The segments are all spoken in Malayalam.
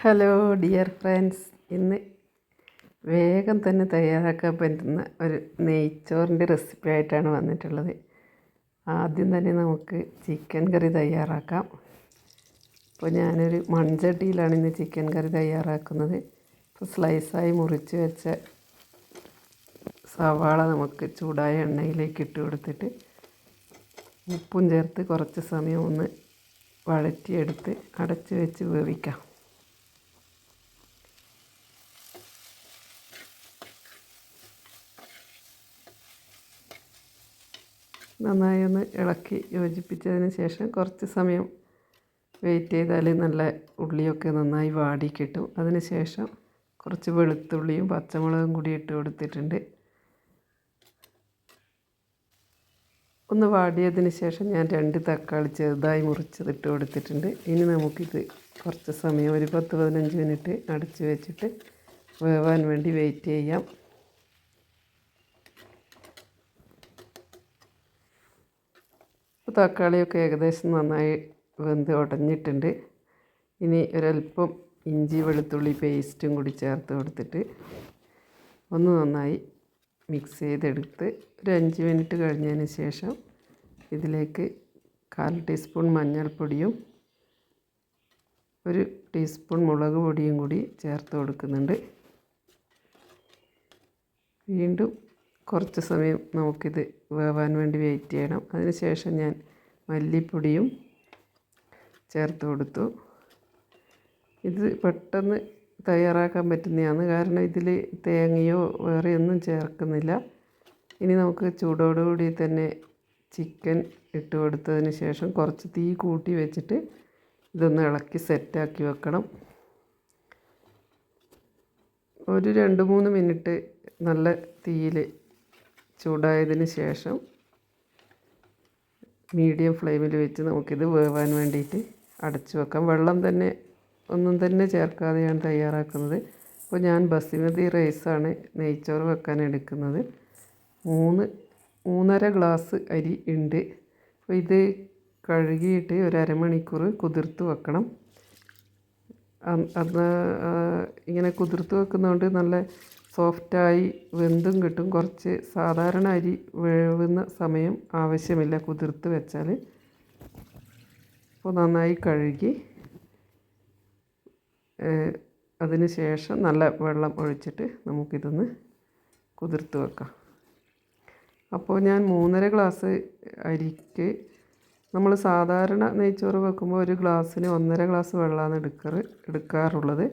ഹലോ ഡിയർ ഫ്രണ്ട്സ്, ഇന്ന് വേഗം തന്നെ തയ്യാറാക്കാൻ പറ്റുന്ന ഒരു നെയ്ച്ചോറിൻ്റെ റെസിപ്പി ആയിട്ടാണ് വന്നിട്ടുള്ളത്. ആദ്യം തന്നെ നമുക്ക് ചിക്കൻ കറി തയ്യാറാക്കാം. അപ്പോൾ ഞാനൊരു മൺചട്ടിയിലാണ് ഇന്ന് ചിക്കൻ കറി തയ്യാറാക്കുന്നത്. ഇപ്പോൾ സ്ലൈസായി മുറിച്ച് വെച്ച സവാള നമുക്ക് ചൂടായ എണ്ണയിലേക്ക് ഇട്ട് കൊടുത്തിട്ട് ഉപ്പും ചേർത്ത് കുറച്ച് സമയം ഒന്ന് വഴറ്റിയെടുത്ത് അടച്ച് വെച്ച് വേവിക്കാം. നന്നായി ഒന്ന് ഇളക്കി യോജിപ്പിച്ചതിന് ശേഷം കുറച്ച് സമയം വെയിറ്റ് ചെയ്താൽ നല്ല ഉള്ളിയൊക്കെ നന്നായി വാടി കിട്ടും. അതിന് ശേഷം കുറച്ച് വെളുത്തുള്ളിയും പച്ചമുളകും കൂടി ഇട്ട് കൊടുത്തിട്ടുണ്ട്. ഒന്ന് വാടിയതിന് ശേഷം ഞാൻ 2 തക്കാളി ചെറുതായി മുറിച്ചത് ഇട്ട് കൊടുത്തിട്ടുണ്ട്. ഇനി നമുക്കിത് കുറച്ച് സമയം ഒരു 10-15 മിനിറ്റ് അടച്ച് വെച്ചിട്ട് വേവാൻ വേണ്ടി വെയിറ്റ് ചെയ്യാം. തക്കാളിയൊക്കെ ഏകദേശം നന്നായി വെന്ത് ഉടഞ്ഞിട്ടുണ്ട്. ഇനി ഒരല്പം ഇഞ്ചി വെളുത്തുള്ളി പേസ്റ്റും കൂടി ചേർത്ത് കൊടുത്തിട്ട് ഒന്ന് നന്നായി മിക്സ് ചെയ്തെടുത്ത് ഒരു 5 മിനിറ്റ് കഴിഞ്ഞതിന് ശേഷം ഇതിലേക്ക് 1/4 ടീസ്പൂൺ മഞ്ഞൾപ്പൊടിയും 1 ടീസ്പൂൺ മുളക് പൊടിയും കൂടി ചേർത്ത് കൊടുക്കുന്നുണ്ട്. വീണ്ടും കുറച്ച് സമയം നമുക്കിത് വേവാൻ വേണ്ടി വെയിറ്റ് ചെയ്യണം. അതിന് ശേഷം ഞാൻ മല്ലിപ്പൊടിയും ചേർത്ത് കൊടുത്തു. ഇത് പെട്ടെന്ന് തയ്യാറാക്കാൻ പറ്റുന്നതാണ്, കാരണം ഇതിൽ തേങ്ങയോ വേറെ ഒന്നും ചേർക്കുന്നില്ല. ഇനി നമുക്ക് ചൂടോടുകൂടി തന്നെ ചിക്കൻ ഇട്ട് കൊടുത്തതിന് ശേഷം കുറച്ച് തീ കൂട്ടി വെച്ചിട്ട് ഇതൊന്ന് ഇളക്കി സെറ്റാക്കി വെക്കണം. ഒരു 2-3 മിനിറ്റ് നല്ല തീയിൽ ചൂടായതിന് ശേഷം മീഡിയം ഫ്ലെയിമിൽ വെച്ച് നമുക്കിത് വേവാൻ വേണ്ടിയിട്ട് അടച്ചു വെക്കാം. വെള്ളം തന്നെ ഒന്നും തന്നെ ചേർക്കാതെയാണ് തയ്യാറാക്കുന്നത്. അപ്പോൾ ഞാൻ ബസുമതി റൈസാണ് നെയ്ച്ചോറ് വെക്കാൻ എടുക്കുന്നത്. 3.5 ഗ്ലാസ് അരി ഉണ്ട്. അപ്പോൾ ഇത് കഴുകിയിട്ട് ഒരു അരമണിക്കൂർ കുതിർത്ത് വെക്കണം. ഇങ്ങനെ കുതിർത്ത് വെക്കുന്നതുകൊണ്ട് നല്ല സോഫ്റ്റായി വെന്തും കിട്ടും. കുറച്ച് സാധാരണ അരി വേവുന്ന സമയം ആവശ്യമില്ല കുതിർത്ത് വെച്ചാൽ. അപ്പോൾ നന്നായി കഴുകി അതിന് ശേഷം നല്ല വെള്ളം ഒഴിച്ചിട്ട് നമുക്കിതൊന്ന് കുതിർത്ത് വെക്കാം. അപ്പോൾ ഞാൻ 3.5 ഗ്ലാസ് അരിക്ക് നമ്മൾ സാധാരണ നെയ്ച്ചോറ് വെക്കുമ്പോൾ ഒരു ഗ്ലാസ്സിന് 1.5 ഗ്ലാസ് വെള്ളമാണ് എടുക്കാറുള്ളത്.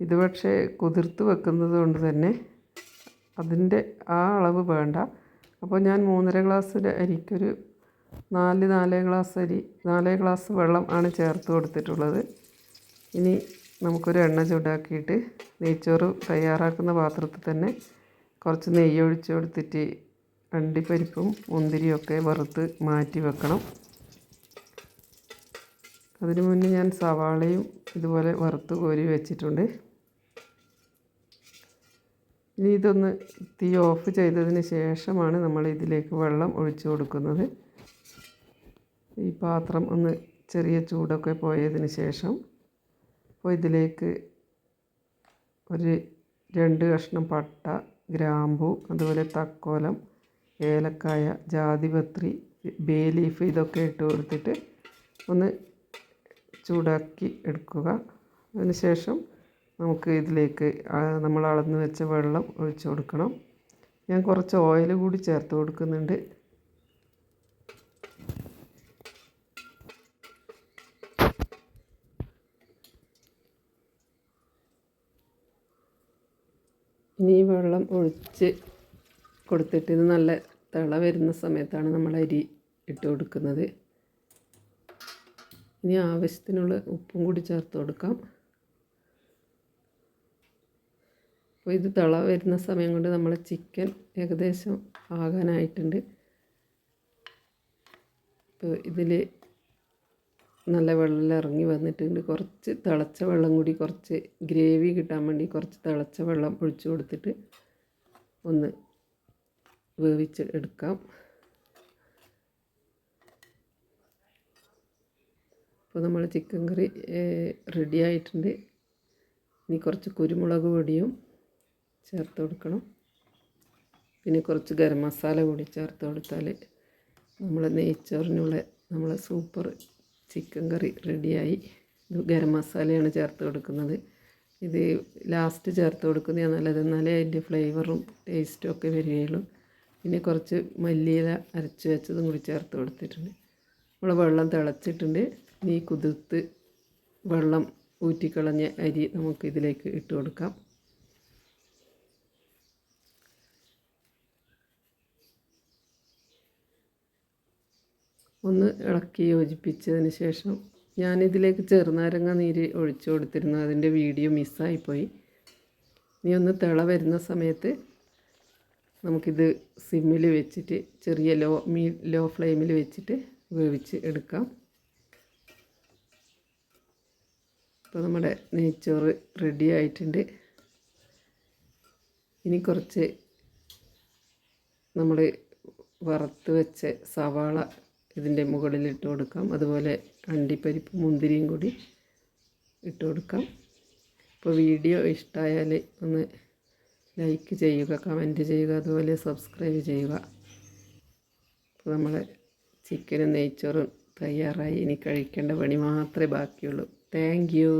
ഇത് പക്ഷേ കുതിർത്ത് വെക്കുന്നത് കൊണ്ട് തന്നെ അതിൻ്റെ ആ അളവ് വേണ്ട. അപ്പോൾ ഞാൻ 3.5 ഗ്ലാസ് അരിക്കൊരു 4 ഗ്ലാസ് വെള്ളം ആണ് ചേർത്ത് കൊടുത്തിട്ടുള്ളത്. ഇനി നമുക്കൊരു എണ്ണ ചൂടാക്കിയിട്ട് നെയ്ച്ചോറ് തയ്യാറാക്കുന്ന പാത്രത്തിൽ തന്നെ കുറച്ച് നെയ്യ് ഒഴിച്ച് കൊടുത്തിട്ട് അണ്ടിപ്പരിപ്പും മുന്തിരിയൊക്കെ വറുത്ത് മാറ്റി വെക്കണം. അതിനു മുന്നേ ഞാൻ സവാളയും ഇതുപോലെ വറുത്ത് കോരി വെച്ചിട്ടുണ്ട്. ഇനി ഇതൊന്ന് തീ ഓഫ് ചെയ്തതിന് ശേഷമാണ് നമ്മൾ ഇതിലേക്ക് വെള്ളം ഒഴിച്ചു കൊടുക്കുന്നത്. ഈ പാത്രം ഒന്ന് ചെറിയ ചൂടൊക്കെ പോയതിന് ശേഷം അപ്പോൾ ഇതിലേക്ക് ഒരു 2 കഷ്ണം പട്ട, ഗ്രാമ്പു, അതുപോലെ തക്കോലം, ഏലക്കായ, ജാതിപത്രി, ബേ ലീഫ് ഇതൊക്കെ ഇട്ട് കൊടുത്തിട്ട് ഒന്ന് ചൂടാക്കി എടുക്കുക. അതിന് ശേഷം നമുക്ക് ഇതിലേക്ക് നമ്മൾ അളന്ന് വെച്ച വെള്ളം ഒഴിച്ചു കൊടുക്കണം. ഞാൻ കുറച്ച് ഓയിൽ കൂടി ചേർത്ത് കൊടുക്കുന്നുണ്ട്. ഇനി ഈ വെള്ളം ഒഴിച്ച് കൊടുത്തിട്ട് ഇത് നല്ല തിള വരുന്ന സമയത്താണ് നമ്മൾ അരി ഇട്ട് കൊടുക്കുന്നത്. ഇനി ആവശ്യത്തിനുള്ള ഉപ്പും കൂടി ചേർത്ത് കൊടുക്കാം. അപ്പോൾ ഇത് തിള വരുന്ന സമയം കൊണ്ട് നമ്മൾ ചിക്കൻ ഏകദേശം ആകാനായിട്ടുണ്ട്. ഇപ്പോൾ ഇതിൽ നല്ല വെള്ളം ഇറങ്ങി വന്നിട്ടുണ്ട്. കുറച്ച് തിളച്ച വെള്ളം കൂടി, കുറച്ച് ഗ്രേവി കിട്ടാൻ വേണ്ടി കുറച്ച് തിളച്ച വെള്ളം ഒഴിച്ചു കൊടുത്തിട്ട് ഒന്ന് വേവിച്ച് എടുക്കാം. അപ്പോൾ നമ്മൾ ചിക്കൻ കറി റെഡി ആയിട്ടുണ്ട്. ഇനി കുറച്ച് കുരുമുളക് പൊടിയും ചേർത്ത് കൊടുക്കണം. പിന്നെ കുറച്ച് ഗരം മസാല കൂടി ചേർത്ത് കൊടുത്താൽ നമ്മൾ നെയ്ച്ചോറിനുള്ള നമ്മളെ സൂപ്പർ ചിക്കൻ കറി റെഡിയായി. ഇത് ഗരം മസാലയാണ് ചേർത്ത് കൊടുക്കുന്നത്. ഇത് ലാസ്റ്റ് ചേർത്ത് കൊടുക്കുന്നതാണ് നല്ലത്, എന്നാലേ അതിൻ്റെ ഫ്ലേവറും ടേസ്റ്റും ഒക്കെ വരികയുള്ളൂ. പിന്നെ കുറച്ച് മല്ലിയില അരച്ച് വെച്ചതും കൂടി ചേർത്ത് കൊടുത്തിട്ടുണ്ട്. നമ്മൾ വെള്ളം തിളച്ചിട്ടുണ്ട്. ഈ കുതിർത്ത് വെള്ളം ഊറ്റിക്കളഞ്ഞ അരി നമുക്ക് ഇതിലേക്ക് ഇട്ട് കൊടുക്കാം. ഒന്ന് ഇളക്കി യോജിപ്പിച്ചതിന് ശേഷം ഞാനിതിലേക്ക് ചെറുനാരങ്ങ നീര് ഒഴിച്ചു കൊടുത്തിരുന്നു. അതിൻ്റെ വീഡിയോ മിസ്സായിപ്പോയി. ഇനി ഒന്ന് തിള വരുന്ന സമയത്ത് നമുക്കിത് സിമ്മിൽ വെച്ചിട്ട് ചെറിയ ലോ ഫ്ലെയിമിൽ വെച്ചിട്ട് വേവിച്ച് എടുക്കാം. അപ്പോൾ നമ്മുടെ നെയ്ച്ചോറ് റെഡി ആയിട്ടുണ്ട്. ഇനി കുറച്ച് നമ്മൾ വറുത്ത് വെച്ച സവാള ഇതിൻ്റെ മുകളിൽ ഇട്ട് കൊടുക്കാം. അതുപോലെ അണ്ടിപ്പരിപ്പ് മുന്തിരിയും കൂടി ഇട്ട് കൊടുക്കാം. അപ്പോൾ വീഡിയോ ഇഷ്ടമായാൽ ഒന്ന് ലൈക്ക് ചെയ്യുക, കമൻറ്റ് ചെയ്യുക, അതുപോലെ സബ്സ്ക്രൈബ് ചെയ്യുക. അപ്പോൾ നമ്മളെ ചിക്കനും നെയ്ച്ചോറും തയ്യാറായി. ഇനി കഴിക്കേണ്ട പണി മാത്രമേ ബാക്കിയുള്ളൂ. Thank you.